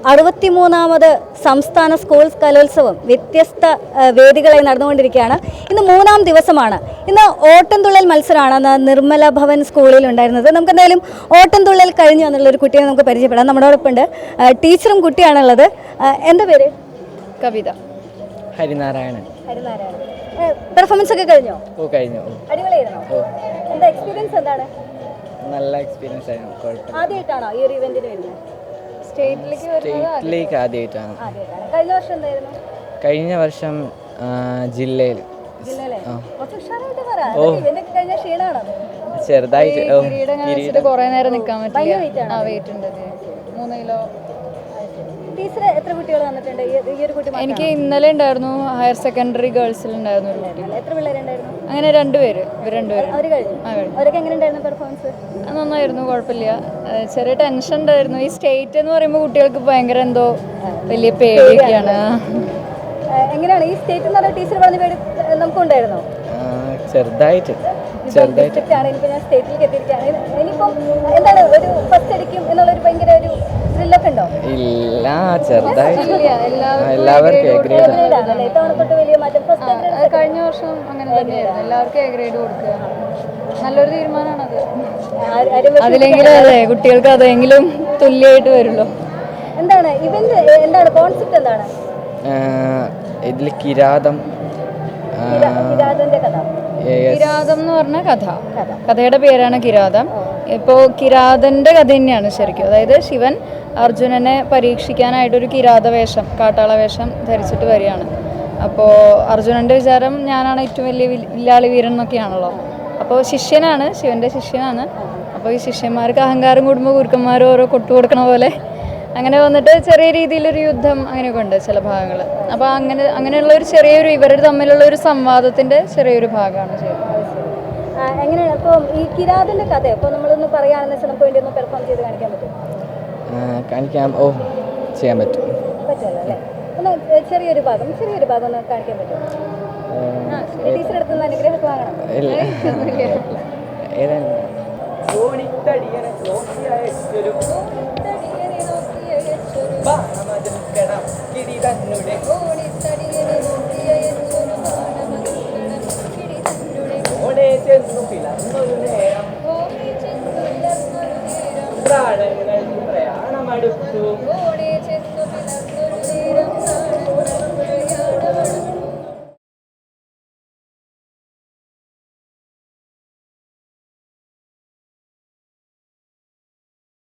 63ാമത് സംസ്ഥാന സ്കൂൾ കലോത്സവം വ്യത്യസ്ത വേദികളായി നടന്നുകൊണ്ടിരിക്കുകയാണ്. ഇന്ന് 3ാം ദിവസമാണ്. ഇന്ന് ഓട്ടംതുള്ളൽ മത്സരമാണ് നിർമ്മല ഭവൻ സ്കൂളിൽ ഉണ്ടായിരുന്നത്. നമുക്ക് എന്തായാലും ഓട്ടംതുള്ളൽ കഴിഞ്ഞു എന്നുള്ളൊരു കുട്ടിയെ നമുക്ക് പരിചയപ്പെടാം. നമ്മളോടൊപ്പം ഉണ്ട് ടീച്ചറും കുട്ടിയാണുള്ളത്. എന്താ പേര്? കവിത. ഹരിനാരായണൻ. പെർഫോമൻസ് ഒക്കെ കഴിഞ്ഞോ? ഓ കഴിഞ്ഞു. അടിപൊളിയായിരുന്നോ? എന്താ എക്സ്പീരിയൻസ് എന്താണ്? നല്ല എക്സ്പീരിയൻസ് ആയിരുന്നു. ആദ്യമായിട്ടാണോ ഈ ഒരു ഇവന്റിന് വരുന്നത്? സ്റ്റേറ്റിലേക്ക് ആദ്യമായിട്ടാണ്. കഴിഞ്ഞ വർഷം എന്തായിരുന്നു? കഴിഞ്ഞ വർഷം ജില്ലയിൽ. ചെറുതായിട്ട് കുറെ നേരം നിൽക്കാൻ പറ്റില്ല. വെയിറ്റ് ഉണ്ട്. 3 കിലോ. ടീച്ചർ എത്ര കുട്ടികൾ വന്നിട്ടുണ്ട്? ഈ ഒരു കുട്ടി എനിക്ക് ഇന്നലെ ഉണ്ടായിരുന്നു. ഹയർ സെക്കൻഡറി ഗേൾസിൽ ഉണ്ടായിരുന്നു ഒരു കുട്ടി. എത്ര പിള്ളേരുണ്ടായിരുന്നു? അങ്ങനെ 2 പേര്. ഇവർ 2 പേര്. അവരൊക്കെ എങ്ങനെയുണ്ടായിരുന്നു പെർഫോമൻസ്? നന്നായിരുന്നു, കുഴപ്പമില്ല. ചെറിയ ടെൻഷൻ ഉണ്ടായിരുന്നു. ഈ സ്റ്റേറ്റ് എന്ന് പറയുമ്പോൾ കുട്ടികൾക്ക് ഭയങ്കര എന്തോ വലിയ പേടിയൊക്കെയാണ്. എങ്ങനെയാണ് ഈ സ്റ്റേറ്റ് എന്ന് പറഞ്ഞ ടീച്ചർ പറഞ്ഞ പേടി നമുക്കുണ്ടായിരുന്നോ? ചെറുതായിട്ട് ഇനിയിപ്പോൾ ഞാൻ സ്റ്റേറ്റിലേക്ക് എത്തിയിരിക്കുകയാണ്. ഇനിയിപ്പം എന്താണ് ഒരു ഫസ്റ്റ് അടിക്കും എന്നുള്ളൊരു ഭയങ്കര ഒരു ത്രില്ലൊക്കെ ഉണ്ടോ? ഇല്ല, ചെറുതായിട്ട് എല്ലാവർക്കും ഇത്തവണ തൊട്ട് വലിയ മാറ്റം. കഴിഞ്ഞ വർഷം അങ്ങനെ തന്നെയായിരുന്നു. എല്ലാവർക്കും എ ഗ്രേഡ് കൊടുക്കുക നല്ലൊരു തീരുമാനമാണത്. അതിലെങ്കിലും അതെ കുട്ടികൾക്ക് അതെങ്കിലും തുല്യമായിട്ട് വരുള്ളൂ. എന്താണ് ഇവന്റ്? എന്താണ് കോൺസെപ്റ്റ്? എന്താണ് ഇതിൽ കിരാതം കിരാതം എന്ന് പറഞ്ഞ കഥയുടെ പേരാണ് കിരാതം. ഇപ്പോൾ കിരാതന്റെ കഥ തന്നെയാണ് ശരിക്കും. അതായത് ശിവൻ അർജുനനെ പരീക്ഷിക്കാനായിട്ടൊരു കിരാത വേഷം, കാട്ടാള വേഷം ധരിച്ചിട്ട് വരികയാണ്. അപ്പോൾ അർജുനന്റെ വിചാരം ഞാനാണ് ഏറ്റവും വലിയ വില്ലാളി വീരൻ എന്നൊക്കെയാണല്ലോ. അപ്പോൾ ശിഷ്യനാണ്, ശിവന്റെ ശിഷ്യനാണ്. അപ്പോൾ ഈ ശിഷ്യന്മാർക്ക് അഹങ്കാരം കൂടുമ്പോൾ ഗുരുക്കന്മാർ ഓരോ കൊട്ടു കൊടുക്കണ പോലെ അങ്ങനെ വന്നിട്ട് ചെറിയ രീതിയിലൊരു യുദ്ധം അങ്ങനെയൊക്കെ ഉണ്ട് ചില ഭാഗങ്ങൾ. അപ്പോൾ അങ്ങനെയുള്ള ഒരു ചെറിയൊരു ഇവർ തമ്മിലുള്ള ഒരു സംവാദത്തിന്റെ ചെറിയൊരു ഭാഗമാണ് ചെയ്യുന്നത്. എങ്ങനെയാണ് അപ്പോൾ ഈ കിരാതന്റെ കഥ ഇപ്പോൾ നമ്മളൊന്ന് പറയുകയാണെന്ന് വെച്ചാൽ നമുക്ക് വേണ്ടി ഒന്ന് പെർഫോം ചെയ്ത് കാണിക്കാൻ പറ്റും? ചെയ്യാൻ പറ്റും. പറ്റുമല്ലോ അല്ലേ? ഒന്ന് ചെറിയൊരു ഭാഗം ഒന്ന് കാണിക്കാൻ പറ്റുമോ? ടീച്ചർ അടുത്തുനിന്ന് അനുഗ്രഹമൊക്കെ വാങ്ങണം. പ്രാണങ്ങൾ പ്രയാണമെടുത്തു